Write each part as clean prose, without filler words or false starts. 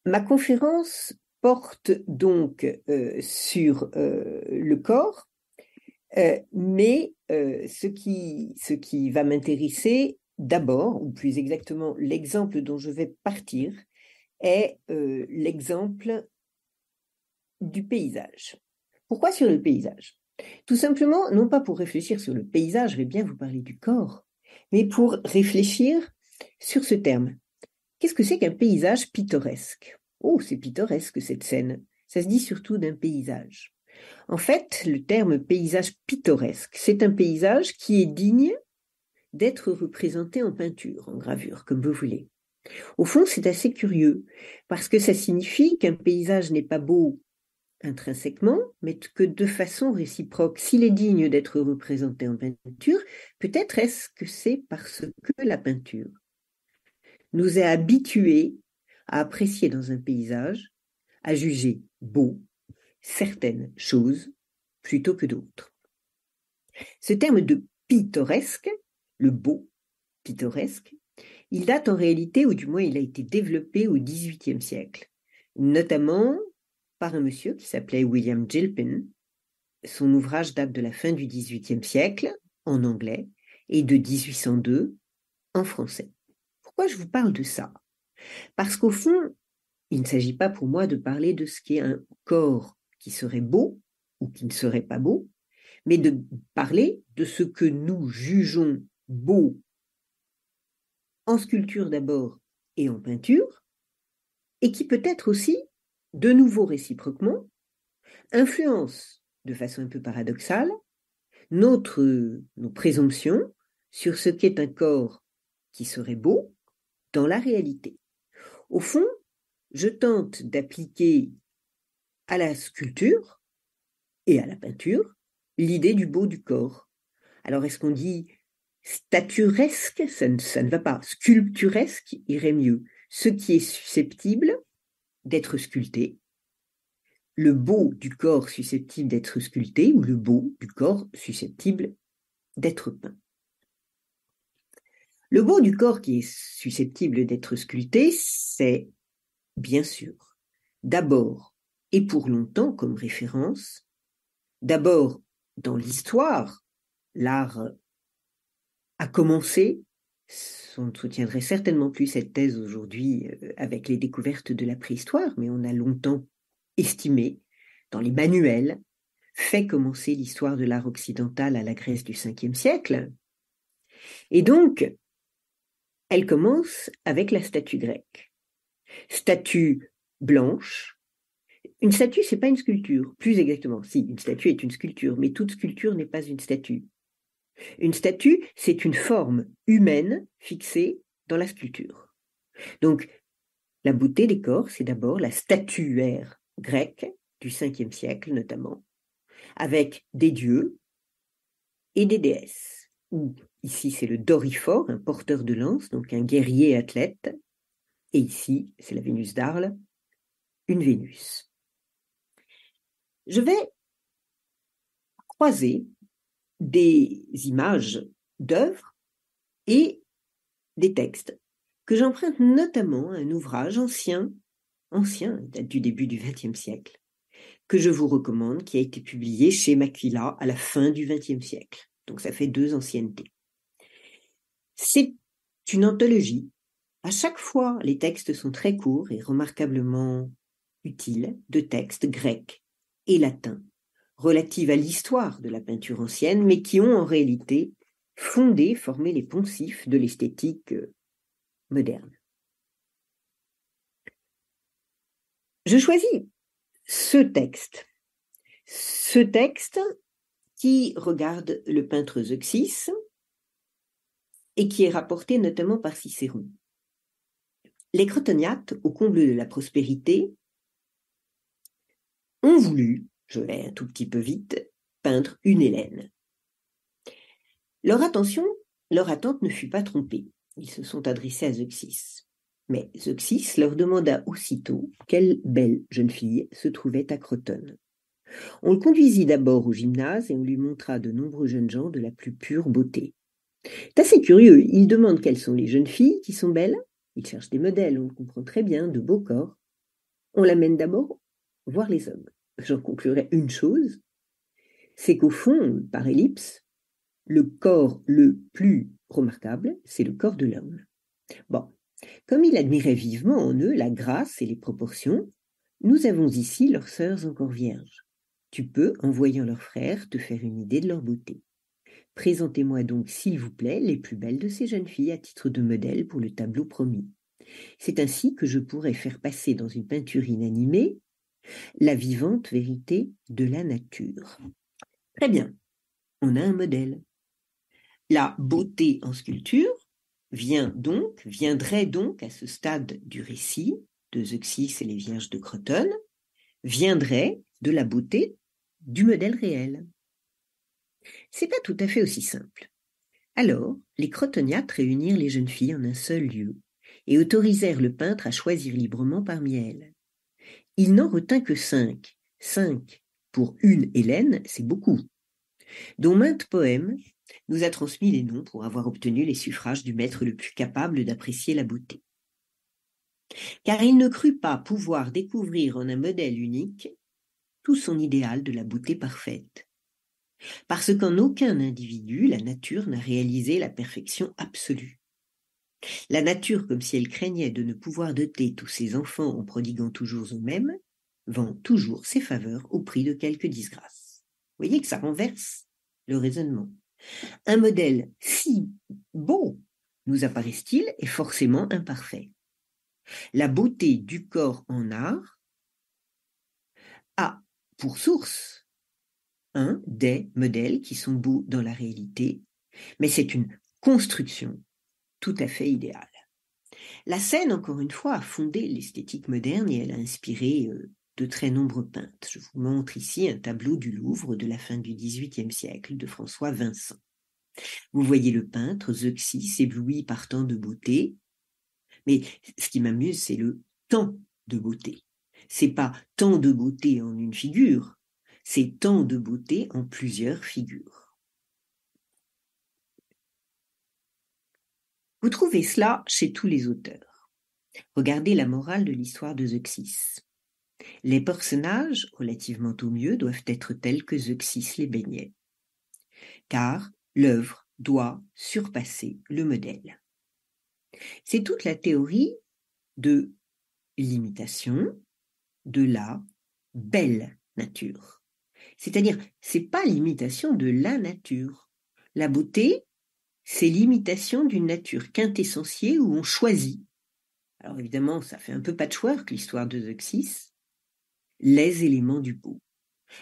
Ma conférence porte donc sur le corps, mais ce qui va m'intéresser d'abord, ou plus exactement l'exemple dont je vais partir, est l'exemple du paysage. Pourquoi sur le paysage? Tout simplement, non pas pour réfléchir sur le paysage, je vais bien vous parler du corps, mais pour réfléchir sur ce terme. Qu'est-ce que c'est qu'un paysage pittoresque? Oh, c'est pittoresque cette scène. Ça se dit surtout d'un paysage. En fait, le terme paysage pittoresque, c'est un paysage qui est digne d'être représenté en peinture, en gravure, comme vous voulez. Au fond, c'est assez curieux, parce que ça signifie qu'un paysage n'est pas beau intrinsèquement, mais que de façon réciproque. S'il est digne d'être représenté en peinture, peut-être est-ce que c'est parce que la peinture nous est habitués à apprécier dans un paysage, à juger beau certaines choses plutôt que d'autres. Ce terme de pittoresque, le beau pittoresque, il date en réalité, ou du moins il a été développé au XVIIIe siècle, notamment par un monsieur qui s'appelait William Gilpin. Son ouvrage date de la fin du XVIIIe siècle, en anglais, et de 1802, en français. Pourquoi je vous parle de ça? Parce qu'au fond, il ne s'agit pas pour moi de parler de ce qu'est un corps qui serait beau ou qui ne serait pas beau, mais de parler de ce que nous jugeons beau en sculpture d'abord et en peinture, et qui peut-être aussi, de nouveau réciproquement, influence de façon un peu paradoxale nos présomptions sur ce qu'est un corps qui serait beau dans la réalité. Au fond, je tente d'appliquer à la sculpture et à la peinture l'idée du beau du corps. Alors, est-ce qu'on dit statuesque? Ça ne va pas. Sculpturesque irait mieux. Ce qui est susceptible d'être sculpté, le beau du corps susceptible d'être sculpté, ou le beau du corps susceptible d'être peint. Le beau du corps qui est susceptible d'être sculpté, c'est, bien sûr, d'abord et pour longtemps comme référence, d'abord dans l'histoire, l'art a commencé, on ne soutiendrait certainement plus cette thèse aujourd'hui avec les découvertes de la préhistoire, mais on a longtemps estimé, dans les manuels, fait commencer l'histoire de l'art occidental à la Grèce du 5e siècle. Et donc, elle commence avec la statue grecque. Statue blanche. Une statue, c'est pas une sculpture. Plus exactement, si, une statue est une sculpture, mais toute sculpture n'est pas une statue. Une statue, c'est une forme humaine fixée dans la sculpture. Donc, la beauté des corps, c'est d'abord la statuaire grecque du 5e siècle notamment, avec des dieux et des déesses. Ou ici, c'est le Doryphore, un porteur de lance, donc un guerrier athlète. Et ici, c'est la Vénus d'Arles, une Vénus. Je vais croiser des images d'œuvres et des textes que j'emprunte notamment à un ouvrage ancien, date du début du XXe siècle, que je vous recommande, qui a été publié chez Makila à la fin du XXe siècle. Donc ça fait 2 anciennetés. C'est une anthologie. À chaque fois, les textes sont très courts et remarquablement utiles, de textes grecs et latins, relatifs à l'histoire de la peinture ancienne, mais qui ont en réalité formé les poncifs de l'esthétique moderne. Je choisis ce texte qui regarde le peintre Zeuxis et qui est rapporté notamment par Cicéron. Les Crotoniates, au comble de la prospérité, ont voulu, je vais un tout petit peu vite, peindre une Hélène. Leur attente ne fut pas trompée. Ils se sont adressés à Zeuxis. Mais Zeuxis leur demanda aussitôt quelle belle jeune fille se trouvait à Crotone. On le conduisit d'abord au gymnase et on lui montra de nombreux jeunes gens de la plus pure beauté. C'est assez curieux, il demande quelles sont les jeunes filles qui sont belles. Il cherche des modèles, on le comprend très bien, de beaux corps. on l'amène d'abord voir les hommes. J'en conclurai une chose, c'est qu'au fond, par ellipse, le corps le plus remarquable, c'est le corps de l'homme. Bon, comme il admirait vivement en eux la grâce et les proportions, nous avons ici leurs sœurs encore vierges. Tu peux, en voyant leurs frères, te faire une idée de leur beauté. Présentez-moi donc, s'il vous plaît, les plus belles de ces jeunes filles à titre de modèle pour le tableau promis. C'est ainsi que je pourrais faire passer dans une peinture inanimée la vivante vérité de la nature. Très bien, on a un modèle. La beauté en sculpture viendrait donc à ce stade du récit de Zeuxis et les Vierges de Crotone, viendrait de la beauté du modèle réel. C'est pas tout à fait aussi simple. Alors, les crotoniates réunirent les jeunes filles en un seul lieu et autorisèrent le peintre à choisir librement parmi elles. Il n'en retint que 5. 5 pour une Hélène, c'est beaucoup. Dont maintes poèmes nous a transmis les noms pour avoir obtenu les suffrages du maître le plus capable d'apprécier la beauté. Car il ne crut pas pouvoir découvrir en un modèle unique tout son idéal de la beauté parfaite. Parce qu'en aucun individu, la nature n'a réalisé la perfection absolue. La nature, comme si elle craignait de ne pouvoir doter tous ses enfants en prodiguant toujours au même, vend toujours ses faveurs au prix de quelques disgrâces. Vous voyez que ça renverse le raisonnement. Un modèle si beau, nous apparaît-il, est forcément imparfait. La beauté du corps en art a pour source des modèles qui sont beaux dans la réalité, mais c'est une construction tout à fait idéale. La scène, encore une fois, a fondé l'esthétique moderne et elle a inspiré de très nombreux peintres. Je vous montre ici un tableau du Louvre de la fin du XVIIIe siècle de François Vincent. Vous voyez le peintre Zeuxis ébloui par tant de beauté, mais ce qui m'amuse, c'est le tant de beauté. C'est pas tant de beauté en une figure, c'est tant de beauté en plusieurs figures. Vous trouvez cela chez tous les auteurs. Regardez la morale de l'histoire de Zeuxis. Les personnages, relativement au mieux, doivent être tels que Zeuxis les baignait, car l'œuvre doit surpasser le modèle. C'est toute la théorie de l'imitation de la belle nature. C'est-à-dire, c'est pas l'imitation de la nature. La beauté, c'est l'imitation d'une nature quintessentielle où on choisit. Alors évidemment, ça fait un peu patchwork l'histoire de Zeuxis, les éléments du beau.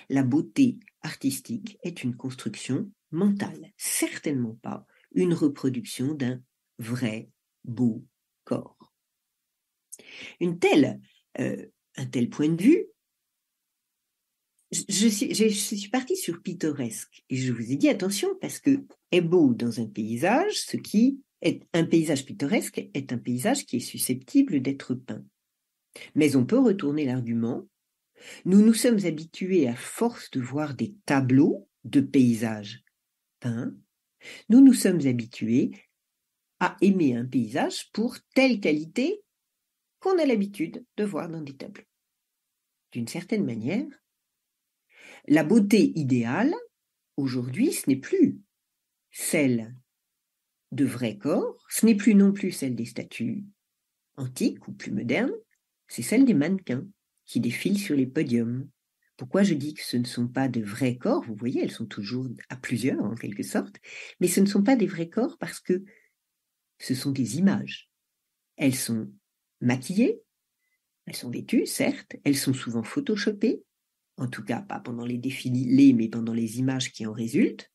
La beauté artistique est une construction mentale, certainement pas une reproduction d'un vrai beau corps. Un tel point de vue, je suis partie sur pittoresque et je vous ai dit attention parce que est beau dans un paysage, ce qui est un paysage pittoresque est un paysage qui est susceptible d'être peint. Mais on peut retourner l'argument. Nous nous sommes habitués à force de voir des tableaux de paysages peints, nous nous sommes habitués à aimer un paysage pour telle qualité qu'on a l'habitude de voir dans des tableaux. D'une certaine manière, la beauté idéale, aujourd'hui, ce n'est plus celle de vrais corps, ce n'est plus non plus celle des statues antiques ou plus modernes, c'est celle des mannequins qui défilent sur les podiums. Pourquoi je dis que ce ne sont pas de vrais corps? Vous voyez, elles sont toujours à plusieurs en quelque sorte, mais ce ne sont pas des vrais corps parce que ce sont des images. Elles sont maquillées, elles sont vêtues, certes, elles sont souvent photoshopées, en tout cas pas pendant les défilés, mais pendant les images qui en résultent,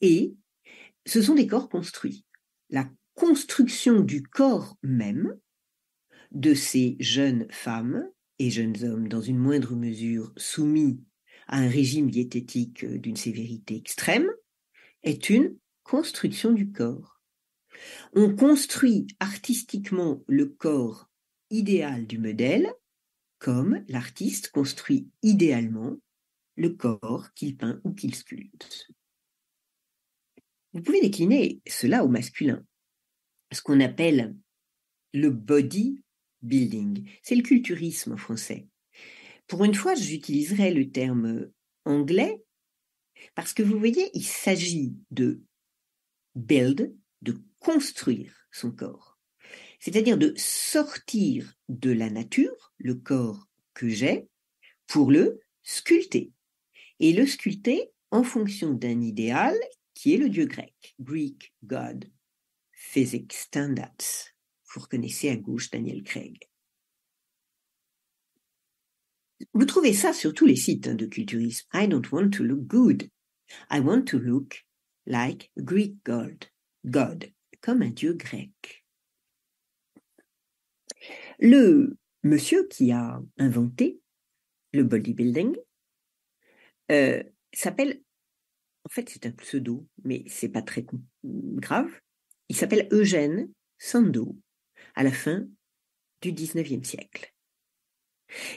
et ce sont des corps construits. La construction du corps même de ces jeunes femmes et jeunes hommes, dans une moindre mesure soumis à un régime diététique d'une sévérité extrême, est une construction du corps. On construit artistiquement le corps idéal du modèle, comme l'artiste construit idéalement le corps qu'il peint ou qu'il sculpte. Vous pouvez décliner cela au masculin, ce qu'on appelle le body building. C'est le culturisme en français. Pour une fois, j'utiliserai le terme anglais parce que vous voyez, il s'agit de build, de construire son corps. C'est-à-dire de sortir de la nature, le corps que j'ai, pour le sculpter. Et le sculpter en fonction d'un idéal qui est le dieu grec, Greek God, Physics Standards. Vous reconnaissez à gauche Daniel Craig. Vous trouvez ça sur tous les sites de culturisme. I don't want to look good. I want to look like a Greek God, comme un dieu grec. Le monsieur qui a inventé le bodybuilding s'appelle, en fait c'est un pseudo, mais c'est pas très grave, il s'appelle Eugène Sandow, à la fin du 19e siècle.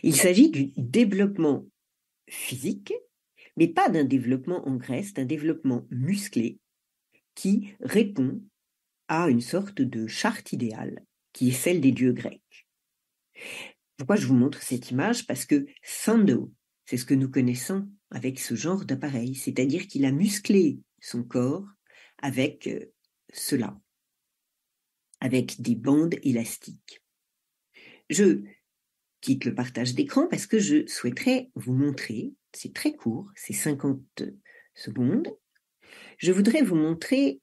Il s'agit du développement physique, mais pas d'un développement en graisse, d'un développement musclé qui répond à une sorte de charte idéale qui est celle des dieux grecs. Pourquoi je vous montre cette image? Parce que Sandow, c'est ce que nous connaissons avec ce genre d'appareil, c'est-à-dire qu'il a musclé son corps avec cela, avec des bandes élastiques. Je quitte le partage d'écran parce que je souhaiterais vous montrer, c'est très court, c'est 50 secondes, je voudrais vous montrer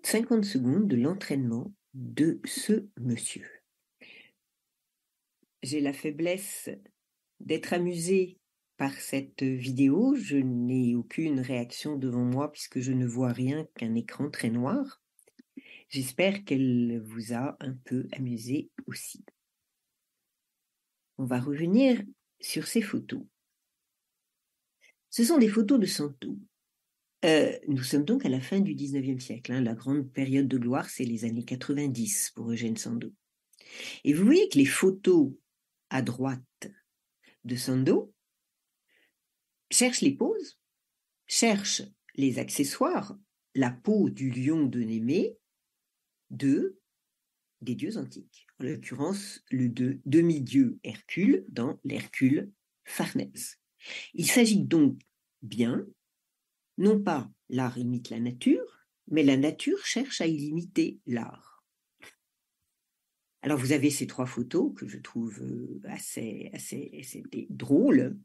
50 secondes de l'entraînement de ce monsieur. J'ai la faiblesse d'être amusée par cette vidéo. Je n'ai aucune réaction devant moi puisque je ne vois rien qu'un écran très noir. J'espère qu'elle vous a un peu amusé aussi. On va revenir sur ces photos. Ce sont des photos de Sandow. Nous sommes donc à la fin du 19e siècle. La grande période de gloire, c'est les années 90 pour Eugène Sandow. Et vous voyez que les photos à droite de Sandow cherchent les poses, cherchent les accessoires, la peau du lion de Némée des dieux antiques. En l'occurrence, le demi-dieu Hercule dans l'Hercule Farnèse. Il s'agit donc bien, non pas l'art imite la nature, mais la nature cherche à imiter l'art. Alors vous avez ces trois photos que je trouve assez drôles,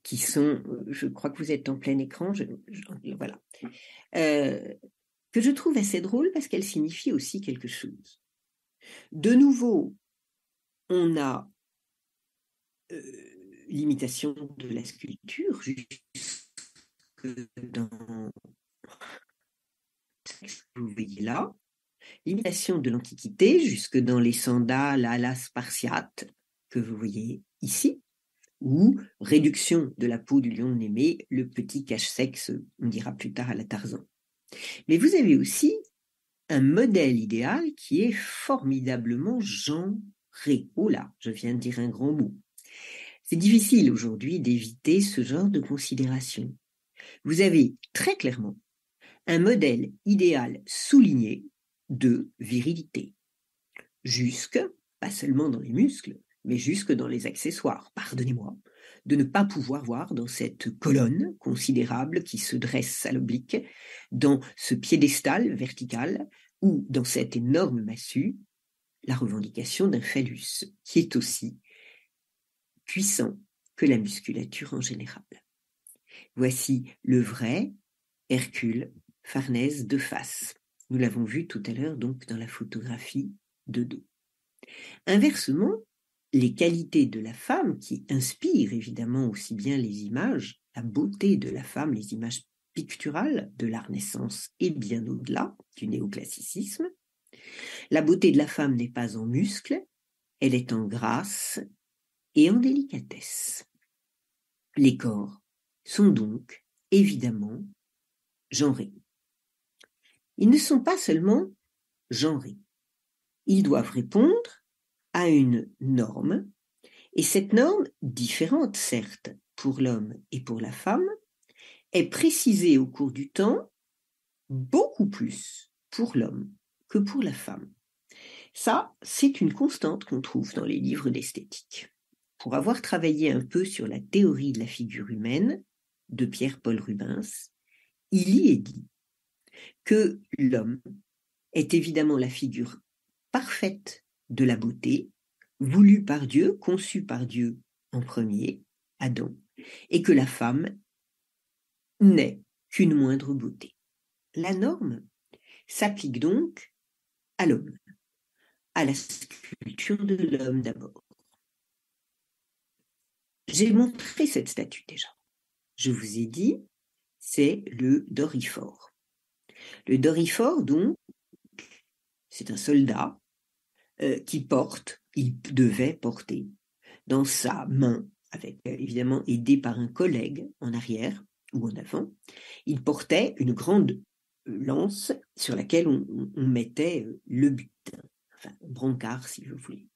qui sont, je crois que vous êtes en plein écran, voilà, que je trouve assez drôles parce qu'elles signifient aussi quelque chose. De nouveau, on a l'imitation de la sculpture jusque dans, vous voyez là, l'imitation de l'Antiquité jusque dans les sandales à la spartiate que vous voyez ici, ou réduction de la peau du lion de Némée, le petit cache-sexe, on dira plus tard à la Tarzan. Mais vous avez aussi un modèle idéal qui est formidablement genré. Oh là, je viens de dire un grand mot. C'est difficile aujourd'hui d'éviter ce genre de considération. Vous avez très clairement un modèle idéal souligné de virilité, jusque, pas seulement dans les muscles, mais jusque dans les accessoires, pardonnez-moi, de ne pas pouvoir voir dans cette colonne considérable qui se dresse à l'oblique, dans ce piédestal vertical, ou dans cette énorme massue, la revendication d'un phallus, qui est aussi puissant que la musculature en général. Voici le vrai Hercule Farnèse de face. Nous l'avons vu tout à l'heure donc dans la photographie de dos. Inversement, les qualités de la femme qui inspirent évidemment aussi bien les images, la beauté de la femme, les images picturales de la Renaissance et bien au-delà du néoclassicisme. La beauté de la femme n'est pas en muscles, elle est en grâce et en délicatesse. Les corps sont donc évidemment genrés. Ils ne sont pas seulement genrés, ils doivent répondre à une norme, et cette norme, différente certes pour l'homme et pour la femme, est précisée au cours du temps beaucoup plus pour l'homme que pour la femme. Ça, c'est une constante qu'on trouve dans les livres d'esthétique. Pour avoir travaillé un peu sur la théorie de la figure humaine de Pierre-Paul Rubens, il y est dit que l'homme est évidemment la figure parfaite de la beauté, voulue par Dieu, conçue par Dieu en premier, Adam, et que la femme n'est qu'une moindre beauté. La norme s'applique donc à l'homme, à la sculpture de l'homme d'abord. J'ai montré cette statue déjà. Je vous ai dit, c'est le Doryphore. Le Doryphore, donc, c'est un soldat qui porte, il devait porter dans sa main, avec évidemment aidé par un collègue en arrière ou en avant, il portait une grande lance sur laquelle on mettait le butin, enfin un brancard si vous voulez.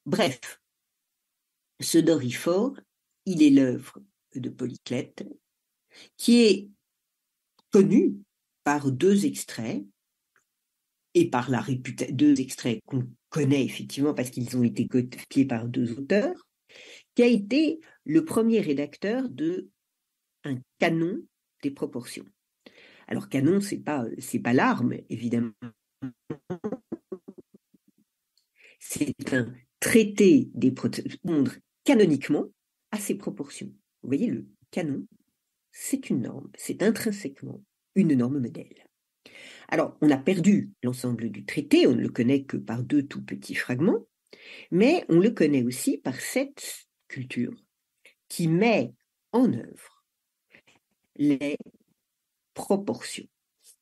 Bref, ce Doryphore, il est l'œuvre de Polyclète, qui est connu par deux extraits, et par la réputation, deux extraits qu'on connaît effectivement parce qu'ils ont été copiés par deux auteurs, qui a été le premier rédacteur de un canon des proportions. Alors canon, c'est pas l'arme, évidemment. C'est un traité des proportions canoniquement à ses proportions. Vous voyez, le canon, c'est une norme, c'est intrinsèquement une norme modèle. Alors, on a perdu l'ensemble du traité, on ne le connaît que par deux tout petits fragments, mais on le connaît aussi par cette culture qui met en œuvre les proportions.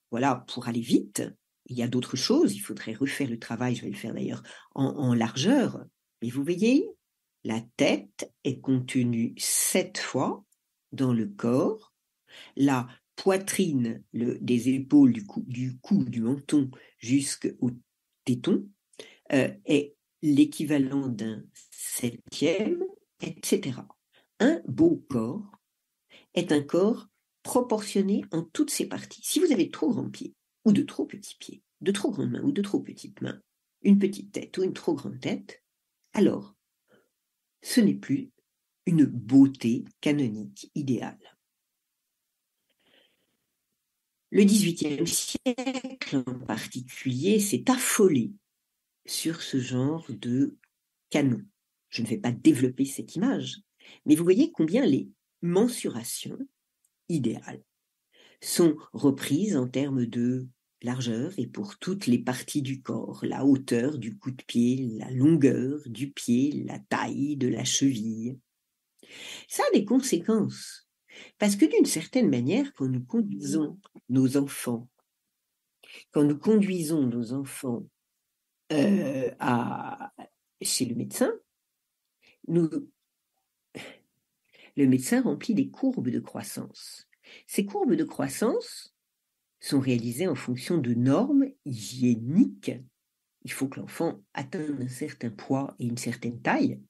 Voilà, pour aller vite, il y a d'autres choses, il faudrait refaire le travail, je vais le faire d'ailleurs en largeur, mais vous voyez, la tête est contenue 7 fois dans le corps, la poitrine des épaules, du cou, du menton jusqu'au téton est l'équivalent d'un septième, etc. Un beau corps est un corps proportionné en toutes ses parties. Si vous avez trop grands pieds, ou de trop petits pieds, de trop grandes mains ou de trop petites mains, une petite tête ou une trop grande tête, alors ce n'est plus une beauté canonique idéale. Le XVIIIe siècle en particulier s'est affolé sur ce genre de canon. Je ne vais pas développer cette image, mais vous voyez combien les mensurations idéales sont reprises en termes de largeur et pour toutes les parties du corps, la hauteur du coup de pied, la longueur du pied, la taille de la cheville. Ça a des conséquences, parce que d'une certaine manière, quand nous conduisons nos enfants chez le médecin, le médecin remplit des courbes de croissance. Ces courbes de croissance sont réalisées en fonction de normes hygiéniques. Il faut que l'enfant atteigne un certain poids et une certaine taille,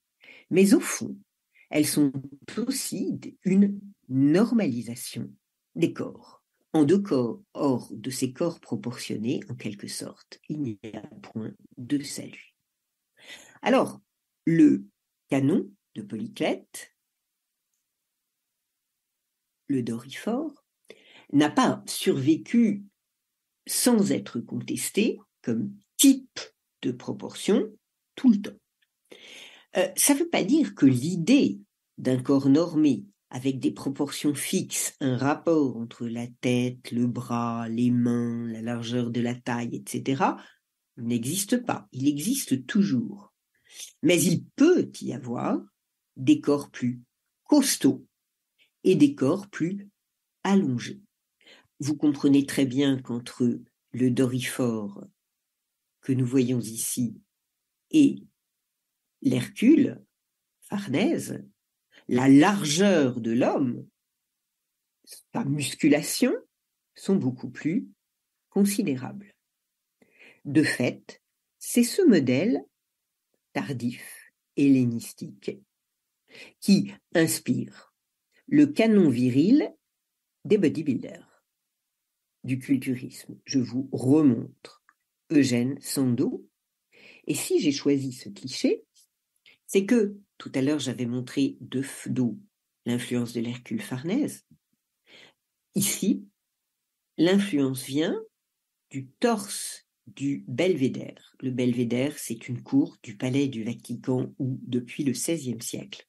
mais au fond, elles sont aussi une normalisation des corps. En deux corps, hors de ces corps proportionnés, en quelque sorte, il n'y a point de salut. Alors, le canon de Polyclète, le Doryphore, n'a pas survécu sans être contesté comme type de proportion tout le temps. Ça ne veut pas dire que l'idée d'un corps normé avec des proportions fixes, un rapport entre la tête, le bras, les mains, la largeur de la taille, etc., n'existe pas. Il existe toujours. Mais il peut y avoir des corps plus costauds et des corps plus allongés. Vous comprenez très bien qu'entre le Doryphore que nous voyons ici et l'Hercule, Farnèse, la largeur de l'homme, sa musculation, sont beaucoup plus considérables. De fait, c'est ce modèle tardif, hellénistique, qui inspire le canon viril des bodybuilders. du culturisme. Je vous remontre Eugène Sandow. Et si j'ai choisi ce cliché, c'est que, tout à l'heure j'avais montré de dos l'influence de l'Hercule Farnèse. Ici, l'influence vient du torse du belvédère. Le belvédère, c'est une cour du palais du Vatican où, depuis le XVIe siècle,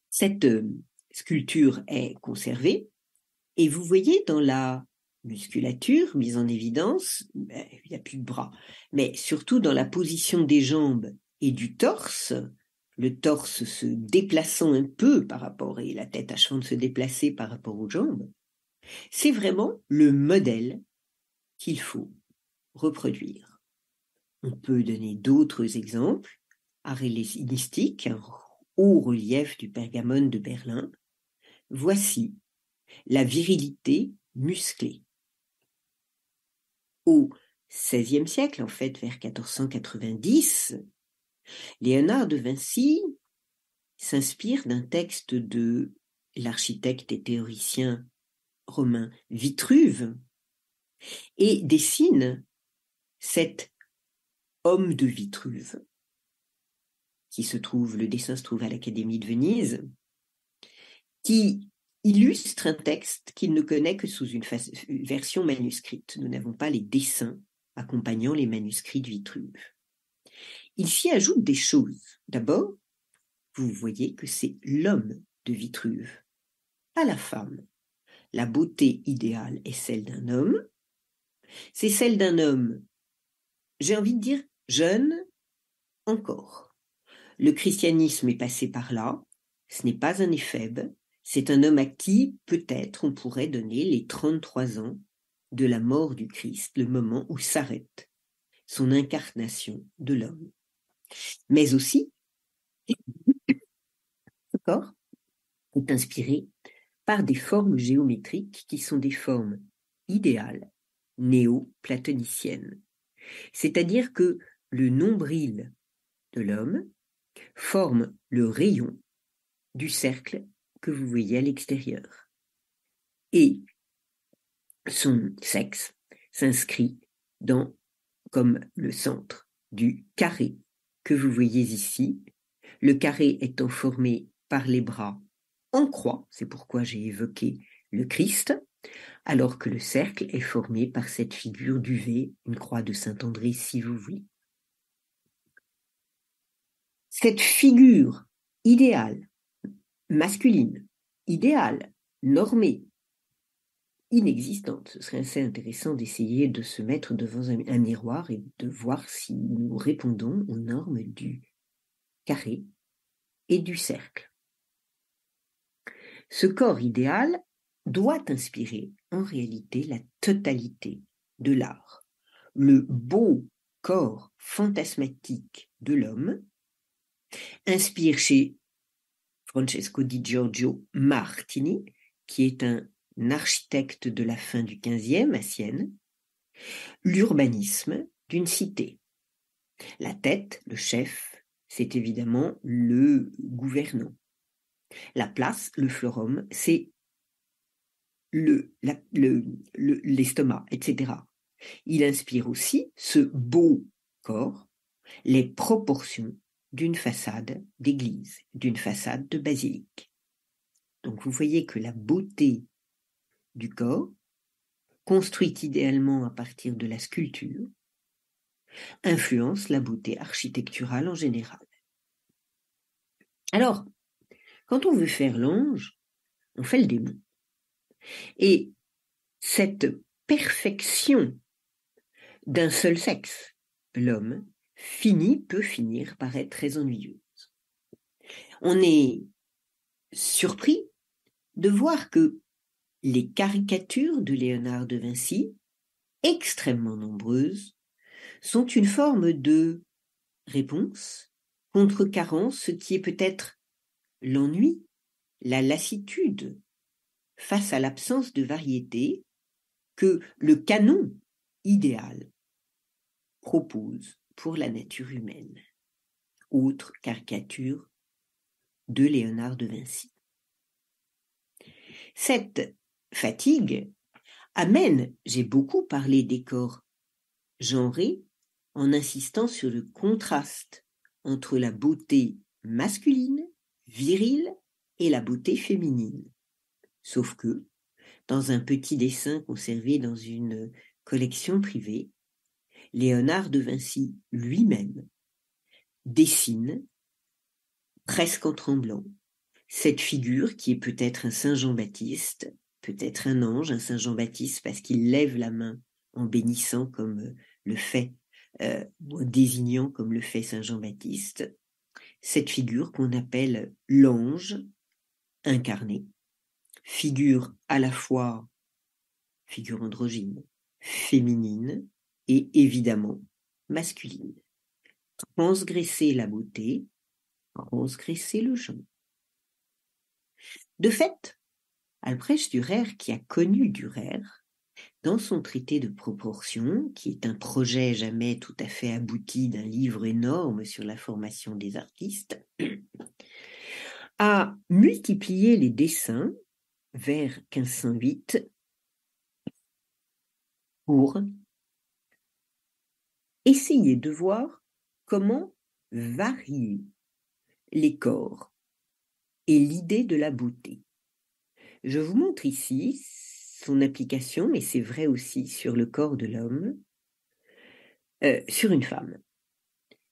cette sculpture est conservée. Et vous voyez dans la musculature mise en évidence, il n'y a plus de bras, mais surtout dans la position des jambes et du torse, le torse se déplaçant un peu par rapport, et la tête achevant de se déplacer par rapport aux jambes, c'est vraiment le modèle qu'il faut reproduire. On peut donner d'autres exemples, art hellénistique, un haut relief du Pergamon de Berlin. Voici la virilité musclée. Au XVIe siècle, en fait, vers 1490, Léonard de Vinci s'inspire d'un texte de l'architecte et théoricien romain Vitruve et dessine cet homme de Vitruve, le dessin se trouve à l'Académie de Venise, qui illustre un texte qu'il ne connaît que sous une version manuscrite. Nous n'avons pas les dessins accompagnant les manuscrits de Vitruve. Il s'y ajoute des choses. D'abord, vous voyez que c'est l'homme de Vitruve, pas la femme. La beauté idéale est celle d'un homme. C'est celle d'un homme, j'ai envie de dire, jeune encore. Le christianisme est passé par là. Ce n'est pas un éphèbe. C'est un homme à qui, peut-être, on pourrait donner les 33 ans de la mort du Christ, le moment où s'arrête son incarnation de l'homme. Mais aussi, ce corps est inspiré par des formes géométriques qui sont des formes idéales, néo-platoniciennes. C'est-à-dire que le nombril de l'homme forme le rayon du cercle que vous voyez à l'extérieur. Et son sexe s'inscrit comme le centre du carré que vous voyez ici, le carré étant formé par les bras en croix, c'est pourquoi j'ai évoqué le Christ, alors que le cercle est formé par cette figure du V, une croix de Saint-André si vous voulez. Cette figure idéale, masculine, idéale, normée, inexistante. Ce serait assez intéressant d'essayer de se mettre devant un miroir et de voir si nous répondons aux normes du carré et du cercle. Ce corps idéal doit inspirer en réalité la totalité de l'art. Le beau corps fantasmatique de l'homme inspire chez Francesco di Giorgio Martini, qui est un architecte de la fin du XVe à Sienne, l'urbanisme d'une cité. La tête, le chef, c'est évidemment le gouvernant. La place, le florum, c'est l'estomac, etc. Il inspire aussi ce beau corps, les proportions d'une façade d'église, d'une façade de basilique. Donc vous voyez que la beauté du corps, construite idéalement à partir de la sculpture, influence la beauté architecturale en général. Alors, quand on veut faire l'ange, on fait le démon. Et cette perfection d'un seul sexe, l'homme, peut finir par être très ennuyeuse. On est surpris de voir que les caricatures de Léonard de Vinci, extrêmement nombreuses, sont une forme de réponse, contrecarrant ce qui est peut-être l'ennui, la lassitude, face à l'absence de variété que le canon idéal propose pour la nature humaine. Autre caricature de Léonard de Vinci. Cette fatigue amène, j'ai beaucoup parlé des corps genrés en insistant sur le contraste entre la beauté masculine, virile, et la beauté féminine. Sauf que, dans un petit dessin conservé dans une collection privée, Léonard de Vinci lui-même dessine, presque en tremblant, cette figure qui est peut-être un Saint Jean-Baptiste, peut-être un ange, un Saint Jean-Baptiste, parce qu'il lève la main en bénissant comme le fait, en désignant comme le fait Saint Jean-Baptiste, cette figure qu'on appelle l'ange incarné, figure à la fois figure androgyne, féminine et évidemment masculine. Transgresser la beauté, transgresser le genre. De fait, Albrecht Dürer, qui a connu Dürer, dans son traité de proportion, qui est un projet jamais tout à fait abouti d'un livre énorme sur la formation des artistes, a multiplié les dessins vers 1508 pour essayer de voir comment varier les corps et l'idée de la beauté. Je vous montre ici son application, mais c'est vrai aussi sur le corps de l'homme, sur une femme.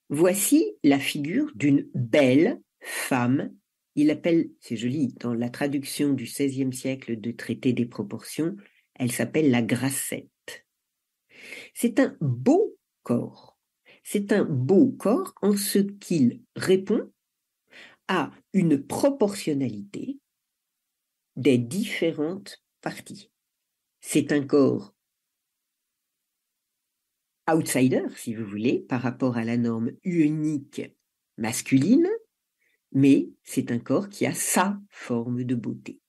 Voici la figure d'une belle femme. Il appelle, c'est joli, dans la traduction du XVIe siècle de Traité des proportions, elle s'appelle la Grassette. C'est un beau corps. C'est un beau corps en ce qu'il répond à une proportionnalité des différentes parties. C'est un corps outsider, si vous voulez, par rapport à la norme unique masculine, mais c'est un corps qui a sa forme de beauté.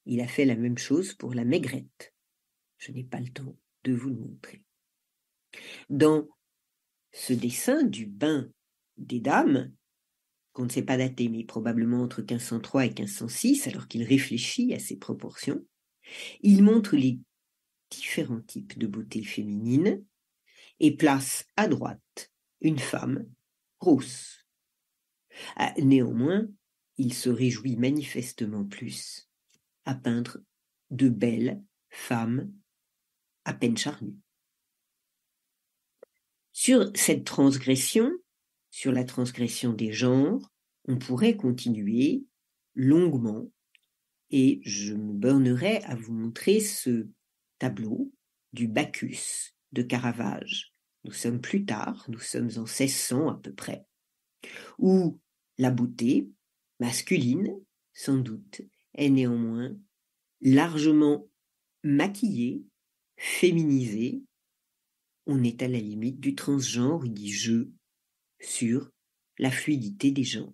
Il a fait la même chose pour la Maigrette. Je n'ai pas le temps de vous le montrer. Dans ce dessin du bain des dames, qu'on ne sait pas dater, mais probablement entre 1503 et 1506, alors qu'il réfléchit à ses proportions, il montre les différents types de beauté féminine et place à droite une femme grosse. Néanmoins, il se réjouit manifestement plus à peindre de belles femmes à peine charnues. Sur cette transgression, sur la transgression des genres, on pourrait continuer longuement et je me bornerai à vous montrer ce tableau du Bacchus de Caravage. Nous sommes plus tard, nous sommes en 1600 à peu près, où la beauté masculine, sans doute, est néanmoins largement maquillée, féminisée. On est à la limite du transgenre, il dit jeu sur la fluidité des genres.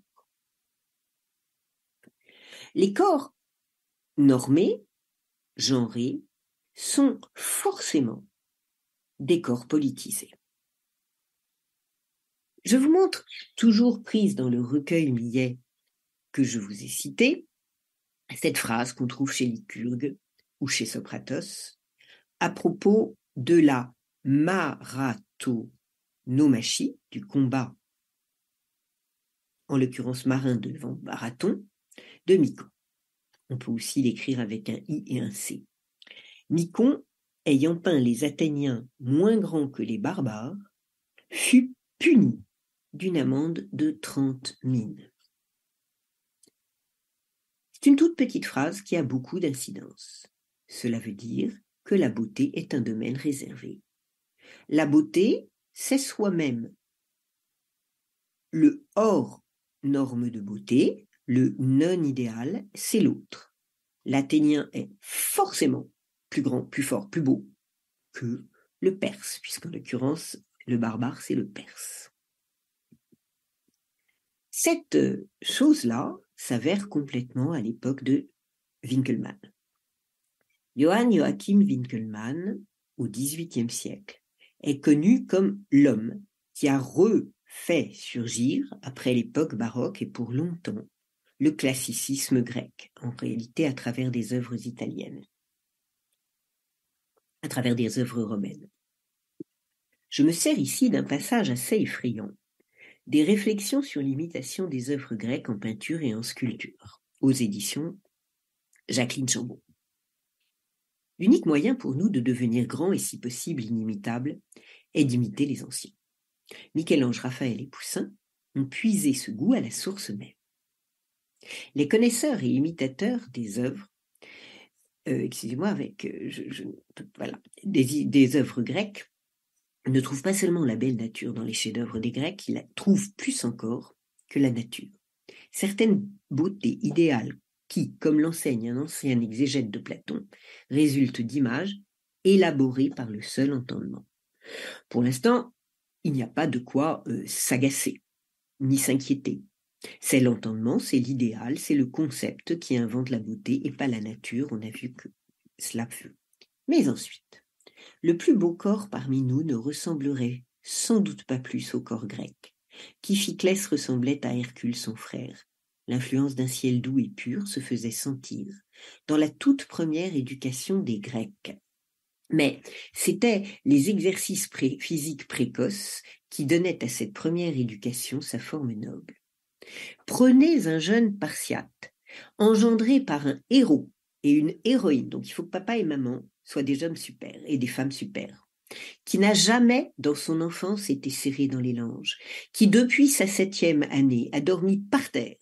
Les corps normés, genrés, sont forcément des corps politisés. Je vous montre, toujours prise dans le recueil Millet que je vous ai cité, cette phrase qu'on trouve chez Lycurgue ou chez Socratos à propos de la maratonomachie, du combat, en l'occurrence marin devant marathon, de Micon. On peut aussi l'écrire avec un I et un C. Micon, ayant peint les Athéniens moins grands que les barbares, fut puni d'une amende de 30 mines. C'est une toute petite phrase qui a beaucoup d'incidence. Cela veut dire que la beauté est un domaine réservé. La beauté, c'est soi-même. Le hors norme de beauté, le non-idéal, c'est l'autre. L'Athénien est forcément plus grand, plus fort, plus beau que le Perse, puisqu'en l'occurrence, le barbare, c'est le Perse. Cette chose-là s'avère complètement à l'époque de Winckelmann. Johann Joachim Winckelmann, au XVIIIe siècle, est connu comme l'homme qui a refait surgir, après l'époque baroque et pour longtemps, le classicisme grec, en réalité à travers des œuvres italiennes. à travers des œuvres romaines. Je me sers ici d'un passage assez effrayant, des réflexions sur l'imitation des œuvres grecques en peinture et en sculpture, aux éditions Jacqueline Chambon. L'unique moyen pour nous de devenir grands et si possible inimitables est d'imiter les anciens. Michel-Ange, Raphaël et Poussin ont puisé ce goût à la source même. Les connaisseurs et imitateurs des œuvres, des œuvres grecques ne trouvent pas seulement la belle nature dans les chefs-d'œuvre des Grecs, ils la trouvent plus encore que la nature. Certaines beautés idéales qui, comme l'enseigne un ancien exégète de Platon, résultent d'images élaborées par le seul entendement. Pour l'instant, il n'y a pas de quoi s'agacer, ni s'inquiéter. C'est l'entendement, c'est l'idéal, c'est le concept qui invente la beauté et pas la nature, on a vu que cela fut. Mais ensuite, le plus beau corps parmi nous ne ressemblerait sans doute pas plus au corps grec, qui Phiclès ressemblait à Hercule son frère. L'influence d'un ciel doux et pur se faisait sentir dans la toute première éducation des Grecs. Mais c'étaient les exercices physiques précoces qui donnaient à cette première éducation sa forme noble. Prenez un jeune Spartiate, engendré par un héros et une héroïne, donc il faut que papa et maman soient des hommes super et des femmes super, qui n'a jamais dans son enfance été serré dans les langes, qui depuis sa 7e année a dormi par terre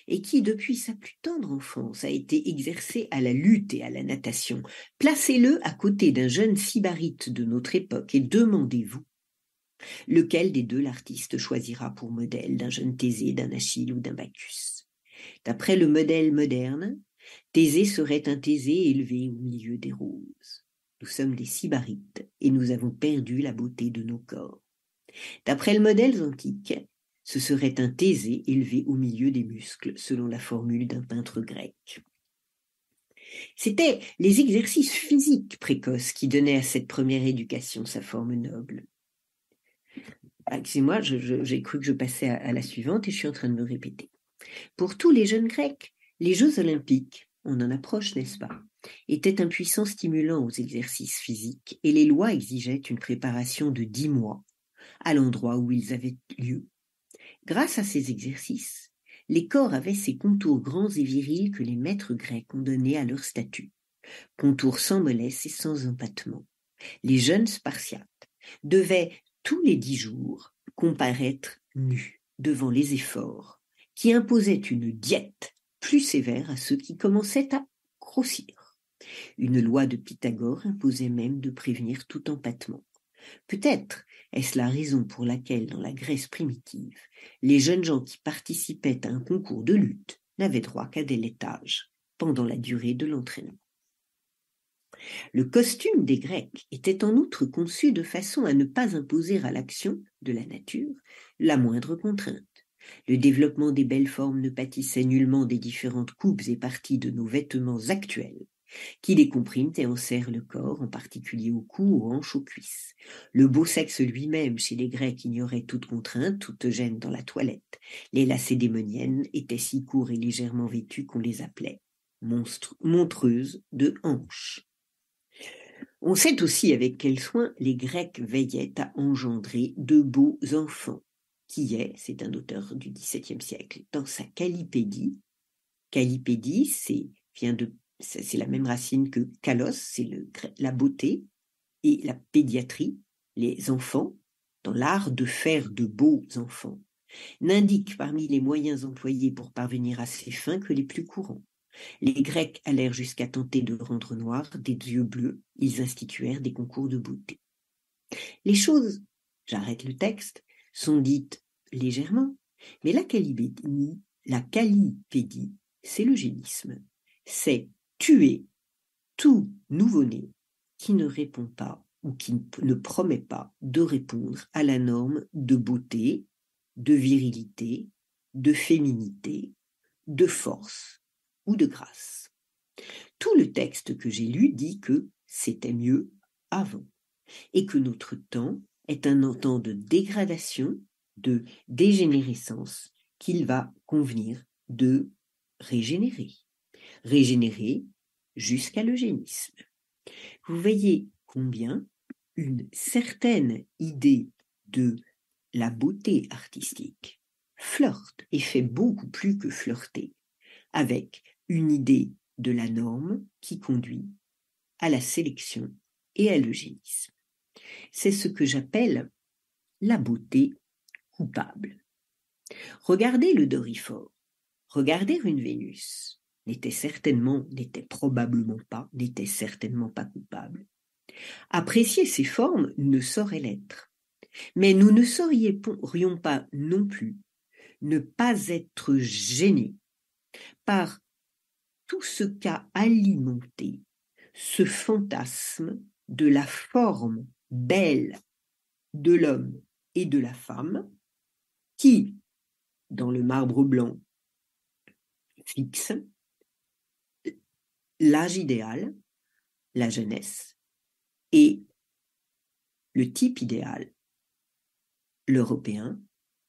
et qui depuis sa plus tendre enfance a été exercé à la lutte et à la natation. Placez-le à côté d'un jeune sybarite de notre époque et demandez-vous lequel des deux l'artiste choisira pour modèle d'un jeune Thésée, d'un Achille ou d'un Bacchus. D'après le modèle moderne, Thésée serait un Thésée élevé au milieu des roses. Nous sommes des sybarites et nous avons perdu la beauté de nos corps. D'après le modèle antique, ce serait un Thésée élevé au milieu des muscles, selon la formule d'un peintre grec. C'étaient les exercices physiques précoces qui donnaient à cette première éducation sa forme noble. Excusez-moi, j'ai cru que je passais à la suivante et je suis en train de me répéter. Pour tous les jeunes Grecs, les Jeux olympiques, on en approche, n'est-ce pas, étaient un puissant stimulant aux exercices physiques et les lois exigeaient une préparation de 10 mois à l'endroit où ils avaient lieu. Grâce à ces exercices, les corps avaient ces contours grands et virils que les maîtres grecs ont donnés à leur statut, contours sans mollesse et sans empattement. Les jeunes Spartiates devaient tous les 10 jours comparaître nus devant les efforts qui imposaient une diète plus sévère à ceux qui commençaient à grossir. Une loi de Pythagore imposait même de prévenir tout empattement. Peut-être est-ce la raison pour laquelle, dans la Grèce primitive, les jeunes gens qui participaient à un concours de lutte n'avaient droit qu'à des laitages pendant la durée de l'entraînement. Le costume des Grecs était en outre conçu de façon à ne pas imposer à l'action de la nature la moindre contrainte. Le développement des belles formes ne pâtissait nullement des différentes coupes et parties de nos vêtements actuels, qui les compriment et enserrent le corps, en particulier au cou, aux hanches, aux cuisses. Le beau sexe lui-même, chez les Grecs, ignorait toute contrainte, toute gêne dans la toilette. Les lacédémoniennes étaient si courts et légèrement vêtus qu'on les appelait montreuses de hanches. On sait aussi avec quel soin les Grecs veillaient à engendrer de beaux enfants. C'est un auteur du XVIIe siècle, dans sa Calipédie. Calipédie, c'est la même racine que kalos, c'est la beauté, et la pédiatrie, les enfants, dans l'art de faire de beaux enfants, n'indique parmi les moyens employés pour parvenir à ces fins que les plus courants. Les Grecs allèrent jusqu'à tenter de rendre noirs des yeux bleus, ils instituèrent des concours de beauté. Les choses, j'arrête le texte, sont dites légèrement, mais la calipédie, c'est l'eugénisme. C'est tuer tout nouveau-né qui ne répond pas ou qui ne promet pas de répondre à la norme de beauté, de virilité, de féminité, de force ou de grâce. Tout le texte que j'ai lu dit que c'était mieux avant et que notre temps est un temps de dégradation, de dégénérescence qu'il va convenir de régénérer. Régénérer jusqu'à l'eugénisme. Vous voyez combien une certaine idée de la beauté artistique flirte et fait beaucoup plus que flirter avec une idée de la norme qui conduit à la sélection et à l'eugénisme. C'est ce que j'appelle la beauté coupable. Regarder le Doryphore, regarder une Vénus, n'était certainement pas coupable. Apprécier ces formes ne saurait l'être. Mais nous ne saurions pas non plus ne pas être gênés par tout ce qu'a alimenté ce fantasme de la forme belle de l'homme et de la femme qui, dans le marbre blanc, fixe l'âge idéal, la jeunesse, et le type idéal, l'européen,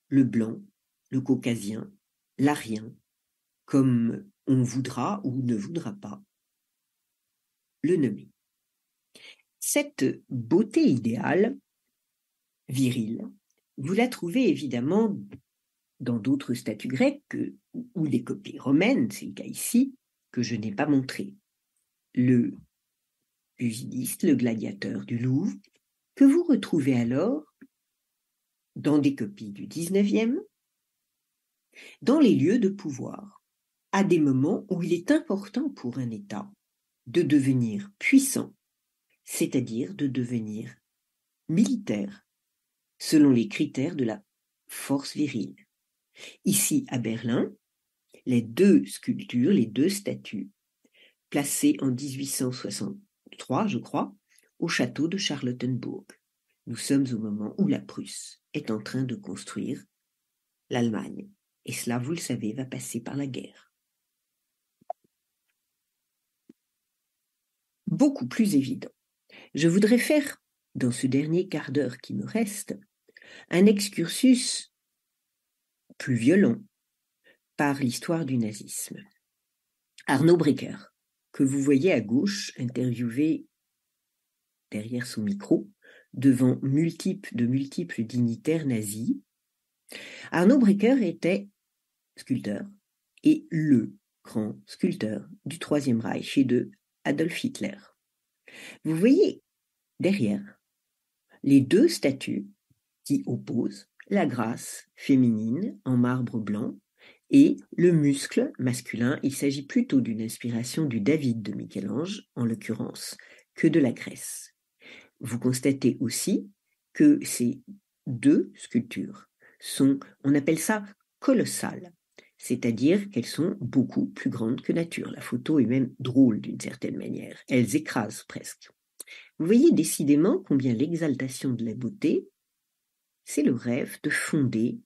le blanc, le caucasien, l'arien, comme on voudra ou ne voudra pas le nommer. Cette beauté idéale, virile, vous la trouvez évidemment dans d'autres statues grecques ou des copies romaines, c'est le cas ici, que je n'ai pas montré. Le pugiliste, le gladiateur du Louvre, que vous retrouvez alors dans des copies du XIXe, dans les lieux de pouvoir, à des moments où il est important pour un État de devenir puissant, c'est-à-dire de devenir militaire, selon les critères de la force virile. Ici, à Berlin, les deux sculptures, les deux statues, placées en 1863, je crois, au château de Charlottenburg. Nous sommes au moment où la Prusse est en train de construire l'Allemagne. Et cela, vous le savez, va passer par la guerre. Beaucoup plus évident. Je voudrais faire, dans ce dernier quart d'heure qui me reste, un excursus plus violent par l'histoire du nazisme. Arnaud Breker, que vous voyez à gauche, interviewé derrière son micro, devant de multiples dignitaires nazis. Arnaud Breker était sculpteur et le grand sculpteur du Troisième Reich et de Adolf Hitler. Vous voyez derrière les deux statues qui opposent la grâce féminine en marbre blanc et le muscle masculin. Il s'agit plutôt d'une inspiration du David de Michel-Ange, en l'occurrence, que de la Grèce. Vous constatez aussi que ces deux sculptures sont, on appelle ça colossales, c'est-à-dire qu'elles sont beaucoup plus grandes que nature. La photo est même drôle d'une certaine manière, elles écrasent presque. Vous voyez décidément combien l'exaltation de la beauté, c'est le rêve de fonder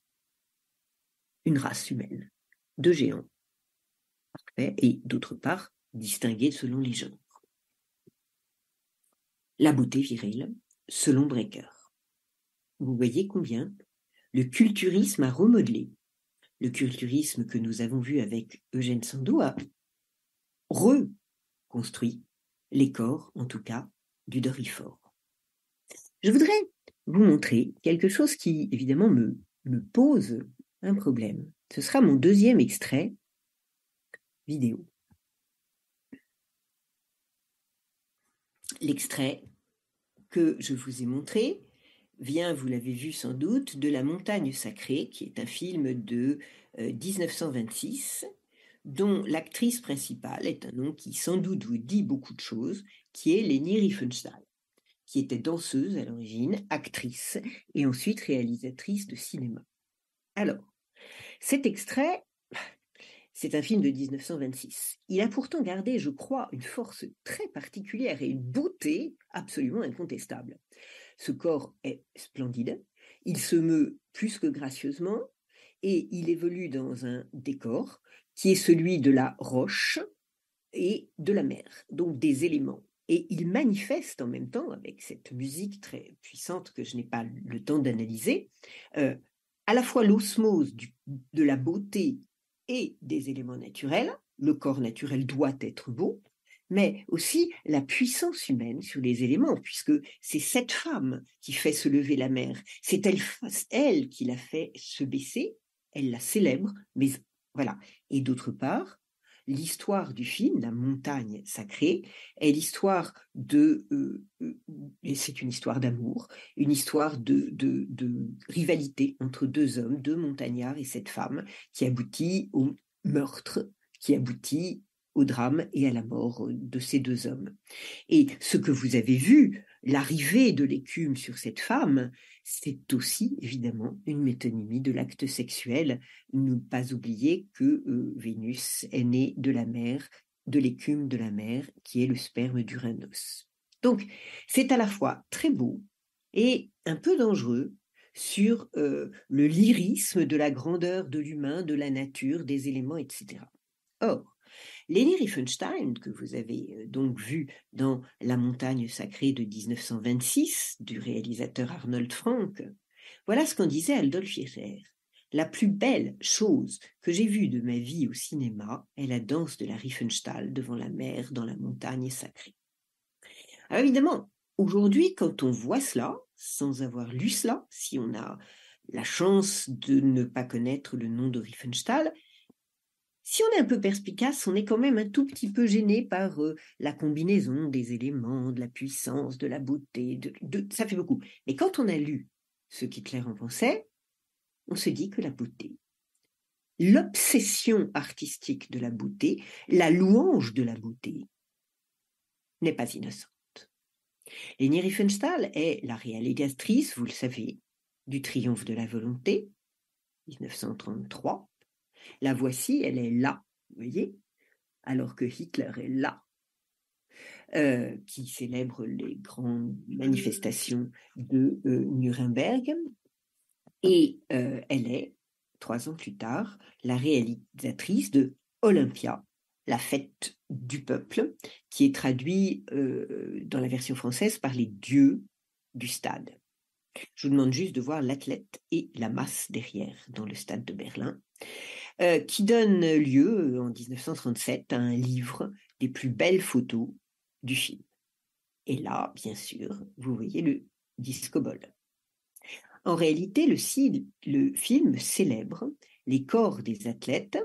une race humaine, de géants, et d'autre part, distinguée selon les genres. La beauté virile, selon Breker. Vous voyez combien le culturisme a remodelé, le culturisme que nous avons vu avec Eugène Sandow a reconstruit les corps, en tout cas, du Doryphore. Je voudrais vous montrer quelque chose qui, évidemment, me pose un problème. Ce sera mon deuxième extrait vidéo. L'extrait que je vous ai montré vient, vous l'avez vu sans doute, de La Montagne Sacrée, qui est un film de 1926, dont l'actrice principale est un nom qui sans doute vous dit beaucoup de choses, qui est Leni Riefenstahl, qui était danseuse à l'origine, actrice et ensuite réalisatrice de cinéma. Alors, cet extrait, c'est un film de 1926. Il a pourtant gardé, je crois, une force très particulière et une beauté absolument incontestable. Ce corps est splendide, il se meut plus que gracieusement et il évolue dans un décor qui est celui de la roche et de la mer, donc des éléments. Et il manifeste en même temps, avec cette musique très puissante que je n'ai pas le temps d'analyser, à la fois l'osmose de la beauté et des éléments naturels. Le corps naturel doit être beau, mais aussi la puissance humaine sur les éléments, puisque c'est cette femme qui fait se lever la mer, c'est elle qui la fait se baisser, elle la célèbre, mais voilà. Et d'autre part, l'histoire du film, La montagne sacrée, est l'histoire et c'est une histoire d'amour, une histoire de rivalité entre deux hommes, deux montagnards et cette femme, qui aboutit au meurtre, qui aboutit au drame et à la mort de ces deux hommes. Et ce que vous avez vu, l'arrivée de l'écume sur cette femme, c'est aussi évidemment une métonymie de l'acte sexuel. Ne pas oublier que Vénus est née de la mer, de l'écume de la mer, qui est le sperme d'Uranos. Donc, c'est à la fois très beau et un peu dangereux sur le lyrisme de la grandeur de l'humain, de la nature, des éléments, etc. Or, Leni Riefenstahl, que vous avez donc vu dans La montagne sacrée de 1926 du réalisateur Arnold Frank, voilà ce qu'en disait Adolf Hitler. La plus belle chose que j'ai vue de ma vie au cinéma est la danse de la Riefenstahl devant la mer dans La montagne sacrée. Alors évidemment, aujourd'hui, quand on voit cela, sans avoir lu cela, si on a la chance de ne pas connaître le nom de Riefenstahl, si on est un peu perspicace, on est quand même un tout petit peu gêné par la combinaison des éléments, de la puissance, de la beauté, ça fait beaucoup. Mais quand on a lu ce qu'Hitler en pensait, on se dit que la beauté, l'obsession artistique de la beauté, la louange de la beauté, n'est pas innocente. Leni Riefenstahl est la réalisatrice, vous le savez, du Triomphe de la volonté, 1933. La voici, elle est là, vous voyez, alors que Hitler est là, qui célèbre les grandes manifestations de Nuremberg. Et elle est, 3 ans plus tard, la réalisatrice de Olympia, la fête du peuple, qui est traduit dans la version française par les dieux du stade. Je vous demande juste de voir l'athlète et la masse derrière dans le stade de Berlin, qui donne lieu en 1937 à un livre des plus belles photos du film. Et là, bien sûr, vous voyez le disco-ball. En réalité, le film célèbre les corps des athlètes.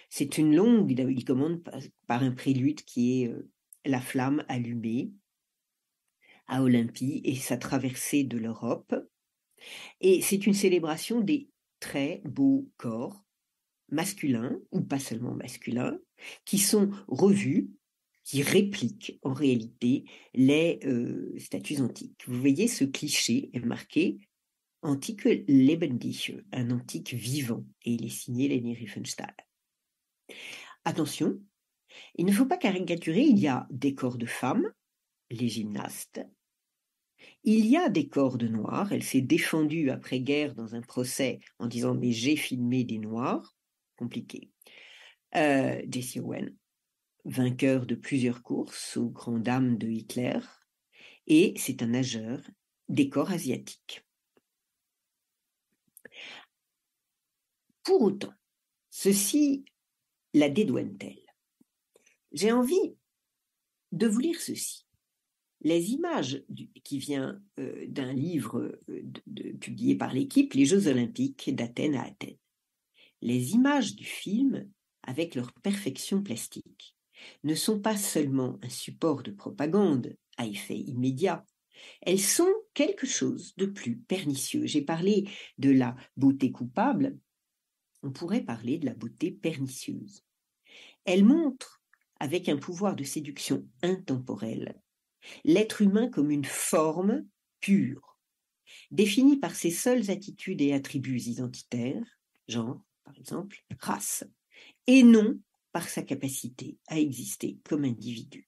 C'est une longue, il commande par un prélude qui est la flamme allumée à Olympie et sa traversée de l'Europe. Et c'est une célébration des très beaux corps masculins, ou pas seulement masculins, qui sont revus, qui répliquent en réalité les statues antiques. Vous voyez, ce cliché est marqué Antike lebendige, un antique vivant, et il est signé Leni Riefenstahl. Attention, il ne faut pas caricaturer, il y a des corps de femmes, les gymnastes, il y a des corps de noirs, elle s'est défendue après-guerre dans un procès en disant « mais j'ai filmé des noirs », compliqué. Jessie Owen, vainqueur de plusieurs courses aux grandes dames de Hitler, et c'est un nageur des corps asiatiques. Pour autant, ceci la dédouane-t-elle? J'ai envie de vous lire ceci. Les images qui vient d'un livre publié par l'équipe, Les Jeux Olympiques d'Athènes à Athènes. Les images du film, avec leur perfection plastique, ne sont pas seulement un support de propagande à effet immédiat, elles sont quelque chose de plus pernicieux. J'ai parlé de la beauté coupable, on pourrait parler de la beauté pernicieuse. Elles montrent, avec un pouvoir de séduction intemporel, l'être humain comme une forme pure, définie par ses seules attitudes et attributs identitaires, genre, par exemple, race, et non par sa capacité à exister comme individu.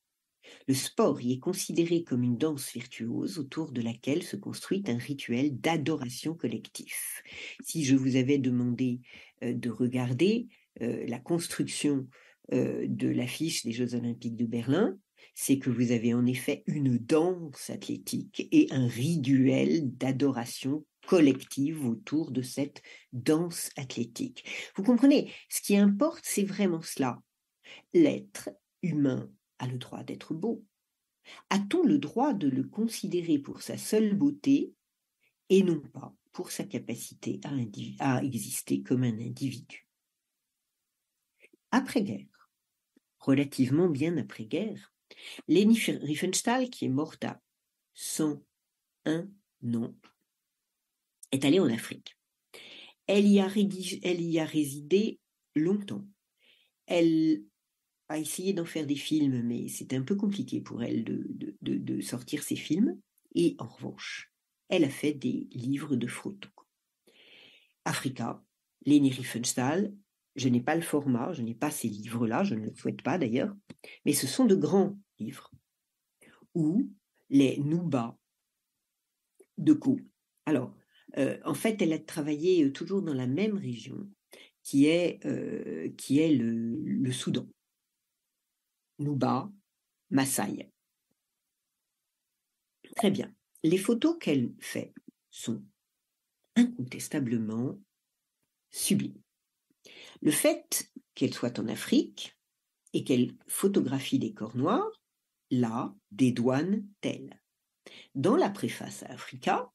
Le sport y est considéré comme une danse virtuose autour de laquelle se construit un rituel d'adoration collectif. Si je vous avais demandé de regarder la construction de l'affiche des Jeux Olympiques de Berlin, c'est que vous avez en effet une danse athlétique et un rituel d'adoration collective autour de cette danse athlétique. Vous comprenez, ce qui importe, c'est vraiment cela. L'être humain a le droit d'être beau? A-t-on le droit de le considérer pour sa seule beauté et non pas pour sa capacité à exister comme un individu? Après-guerre, relativement bien après-guerre, Leni Riefenstahl, qui est morte à 101 ans, est allée en Afrique. Elle y a résidé longtemps. Elle a essayé d'en faire des films, mais c'était un peu compliqué pour elle de sortir ses films. Et en revanche, elle a fait des livres de photos. Africa, Leni Riefenstahl, je n'ai pas le format, je n'ai pas ces livres-là, je ne le souhaite pas d'ailleurs, mais ce sont de grands livres où les Nuba de Ko. Alors, en fait, elle a travaillé toujours dans la même région qui est le Soudan. Nuba, Maasai. Très bien. Les photos qu'elle fait sont incontestablement sublimes. Le fait qu'elle soit en Afrique et qu'elle photographie des corps noirs la dédouane-t-elle? Dans la préface à Africa,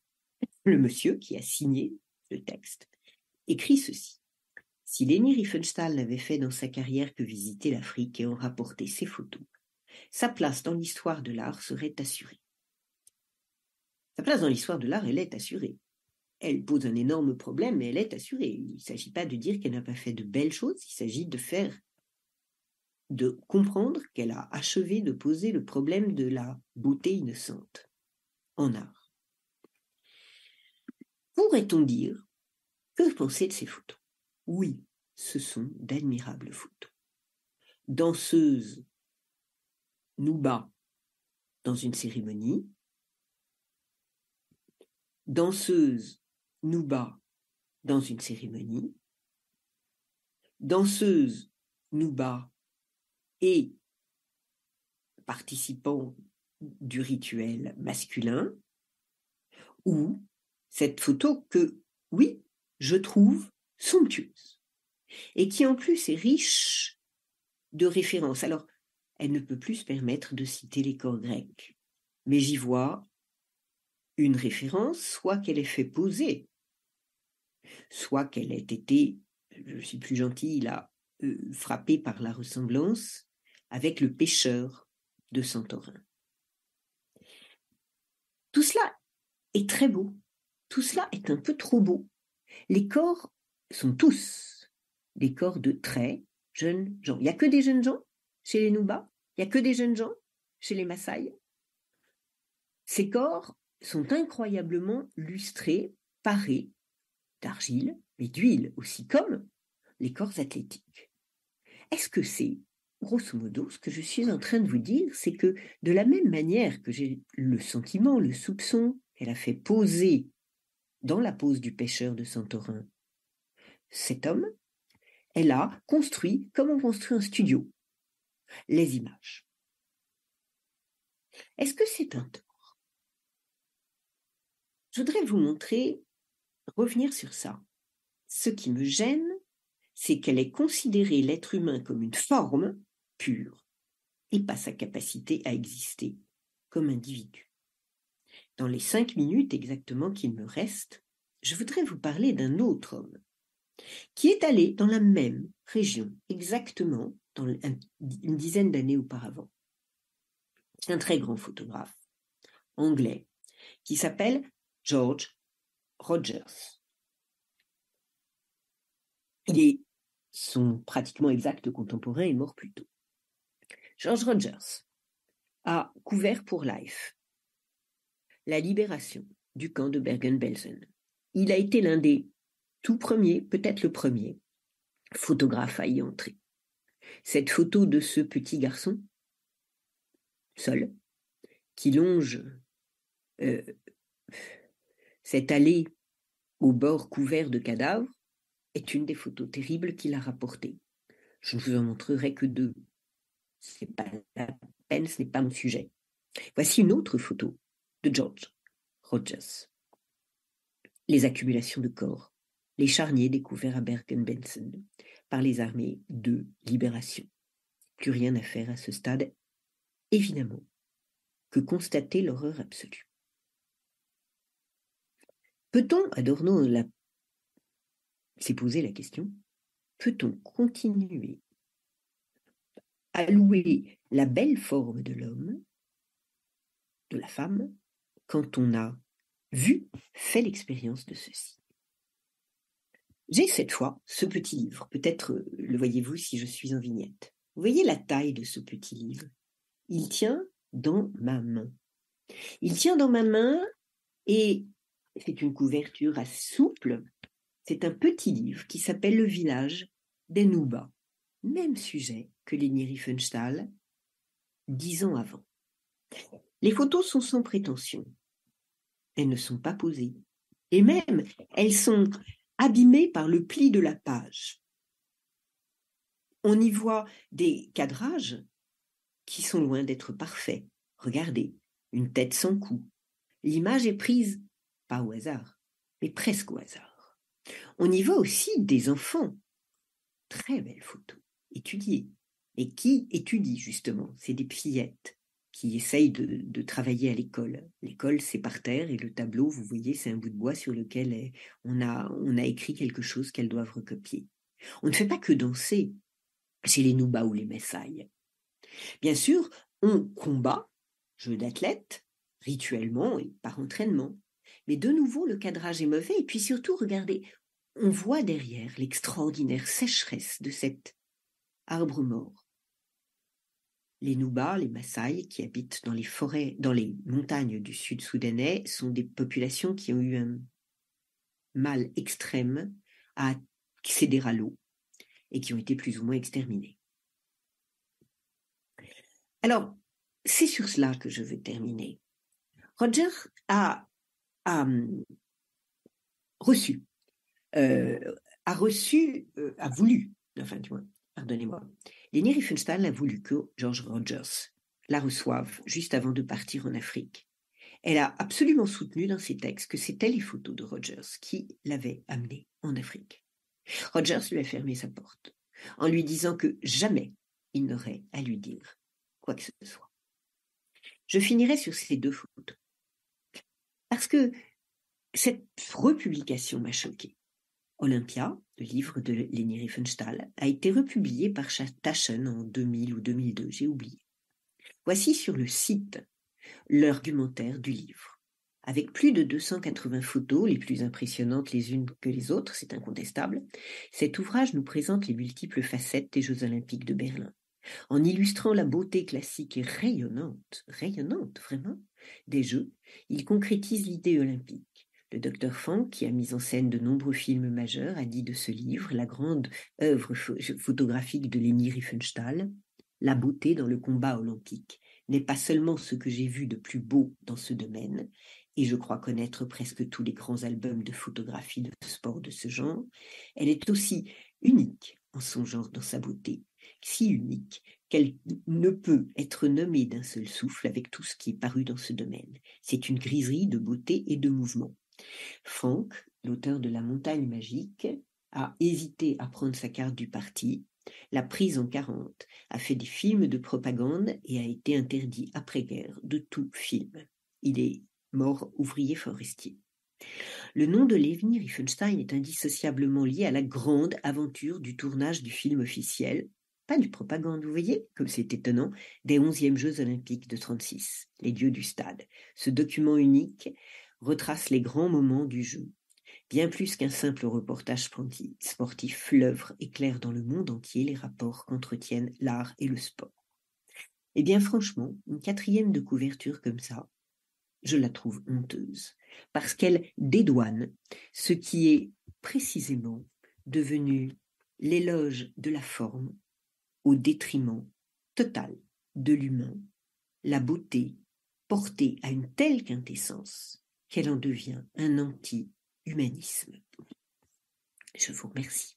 le monsieur qui a signé le texte écrit ceci. Si Leni Riefenstahl n'avait fait dans sa carrière que visiter l'Afrique et en rapporter ses photos, sa place dans l'histoire de l'art serait assurée. Sa place dans l'histoire de l'art, elle est assurée. Elle pose un énorme problème, mais elle est assurée. Il ne s'agit pas de dire qu'elle n'a pas fait de belles choses, il s'agit de comprendre qu'elle a achevé de poser le problème de la beauté innocente en art. Pourrait-on dire que penser de ces photos? Oui, ce sont d'admirables photos. Danseuse Nuba dans une cérémonie, danseuse Nuba dans une cérémonie, danseuse Nuba et participant du rituel masculin, ou cette photo que, oui, je trouve somptueuse, et qui en plus est riche de références. Alors, elle ne peut plus se permettre de citer les corps grecs, mais j'y vois une référence, soit qu'elle ait fait poser, soit qu'elle ait été, je suis plus gentille là, frappée par la ressemblance avec le pêcheur de Santorin. Tout cela est très beau, tout cela est un peu trop beau. Les corps sont tous des corps de très jeunes gens. Il n'y a que des jeunes gens chez les Nuba, il n'y a que des jeunes gens chez les Maasai. Ces corps sont incroyablement lustrés, parés d'argile, mais d'huile aussi, comme les corps athlétiques. Est-ce que c'est, grosso modo, ce que je suis en train de vous dire, c'est que de la même manière que j'ai le sentiment, le soupçon qu'elle a fait poser dans la pose du pêcheur de Santorin cet homme, elle a construit, comme on construit un studio, les images. Est-ce que c'est un tort? Je voudrais vous montrer, revenir sur ça. Ce qui me gêne, c'est qu'elle ait considéré l'être humain comme une forme pure et pas sa capacité à exister comme individu. Dans les 5 minutes exactement qu'il me reste, je voudrais vous parler d'un autre homme qui est allé dans la même région, exactement dans une dizaine d'années auparavant. C'est un très grand photographe anglais qui s'appelle George Rogers. Il est son pratiquement exact contemporain est mort plus tôt. George Rogers a couvert pour Life la libération du camp de Bergen-Belsen. Il a été l'un des tout premiers, peut-être le premier, photographe à y entrer. Cette photo de ce petit garçon, seul, qui longe cette allée au bord couvert de cadavres, est une des photos terribles qu'il a rapportées. Je ne vous en montrerai que 2. Ce n'est pas la peine, ce n'est pas mon sujet. Voici une autre photo de George Rogers. Les accumulations de corps, les charniers découverts à Bergen-Belsen par les armées de libération. Plus rien à faire à ce stade, évidemment que constater l'horreur absolue. Peut-on, Adorno s'est posé la question, peut-on continuer à louer la belle forme de l'homme, de la femme, quand on a fait l'expérience de ceci? J'ai cette fois ce petit livre, peut-être le voyez-vous si je suis en vignette. Vous voyez la taille de ce petit livre? Il tient dans ma main. Il tient dans ma main et c'est une couverture assez souple. C'est un petit livre qui s'appelle Le village des Nuba. Même sujet que Leni Riefenstahl 10 ans avant. Les photos sont sans prétention. Elles ne sont pas posées. Et même, elles sont abîmées par le pli de la page. On y voit des cadrages qui sont loin d'être parfaits. Regardez, une tête sans cou. L'image est prise, pas au hasard, mais presque au hasard. On y voit aussi des enfants. Très belles photos, étudiées. Et qui étudient justement? C'est des fillettes qui essayent de travailler à l'école. L'école, c'est par terre et le tableau, vous voyez, c'est un bout de bois sur lequel on a écrit quelque chose qu'elles doivent recopier. On ne fait pas que danser chez les Nuba ou les Maasai. Bien sûr, on combat, jeu d'athlète, rituellement et par entraînement. Mais de nouveau, le cadrage est mauvais. Et puis surtout, regardez, on voit derrière l'extraordinaire sécheresse de cet arbre mort. Les Nuba, les Maasai, qui habitent dans les forêts, dans les montagnes du sud soudanais, sont des populations qui ont eu un mal extrême à accéder à l'eau et qui ont été plus ou moins exterminées. Alors, c'est sur cela que je veux terminer. Roger a voulu, enfin du moins, pardonnez-moi, Leni Riefenstahl a voulu que George Rogers la reçoive juste avant de partir en Afrique. Elle a absolument soutenu dans ses textes que c'était les photos de Rogers qui l'avaient amené en Afrique. Rogers lui a fermé sa porte en lui disant que jamais il n'aurait à lui dire quoi que ce soit. Je finirai sur ces 2 photos parce que cette republication m'a choquée. Olympia, le livre de Leni Riefenstahl, a été republié par Taschen en 2000 ou 2002, j'ai oublié. Voici sur le site l'argumentaire du livre. Avec plus de 280 photos, les plus impressionnantes les unes que les autres, c'est incontestable, cet ouvrage nous présente les multiples facettes des Jeux Olympiques de Berlin. En illustrant la beauté classique et rayonnante vraiment, des Jeux, il concrétise l'idée olympique. Le docteur Funk, qui a mis en scène de nombreux films majeurs, a dit de ce livre, la grande œuvre photographique de Leni Riefenstahl, la beauté dans le combat olympique n'est pas seulement ce que j'ai vu de plus beau dans ce domaine, et je crois connaître presque tous les grands albums de photographie de sport de ce genre, elle est aussi unique en son genre dans sa beauté, si unique qu'elle ne peut être nommée d'un seul souffle avec tout ce qui est paru dans ce domaine. C'est une griserie de beauté et de mouvement. Frank, l'auteur de La Montagne magique, a hésité à prendre sa carte du parti, l'a prise en 40, a fait des films de propagande et a été interdit après-guerre de tout film. Il est mort ouvrier forestier. Le nom de Leni Riefenstahl est indissociablement lié à la grande aventure du tournage du film officiel, pas du propagande, vous voyez, comme c'est étonnant, des 11e Jeux Olympiques de 1936, les dieux du stade. Ce document unique retrace les grands moments du jeu. Bien plus qu'un simple reportage sportif, l'œuvre éclaire dans le monde entier les rapports qu'entretiennent l'art et le sport. Eh bien franchement, une 4e de couverture comme ça, je la trouve honteuse, parce qu'elle dédouane ce qui est précisément devenu l'éloge de la forme au détriment total de l'humain, la beauté portée à une telle quintessence qu'elle en devient un anti-humanisme. Je vous remercie.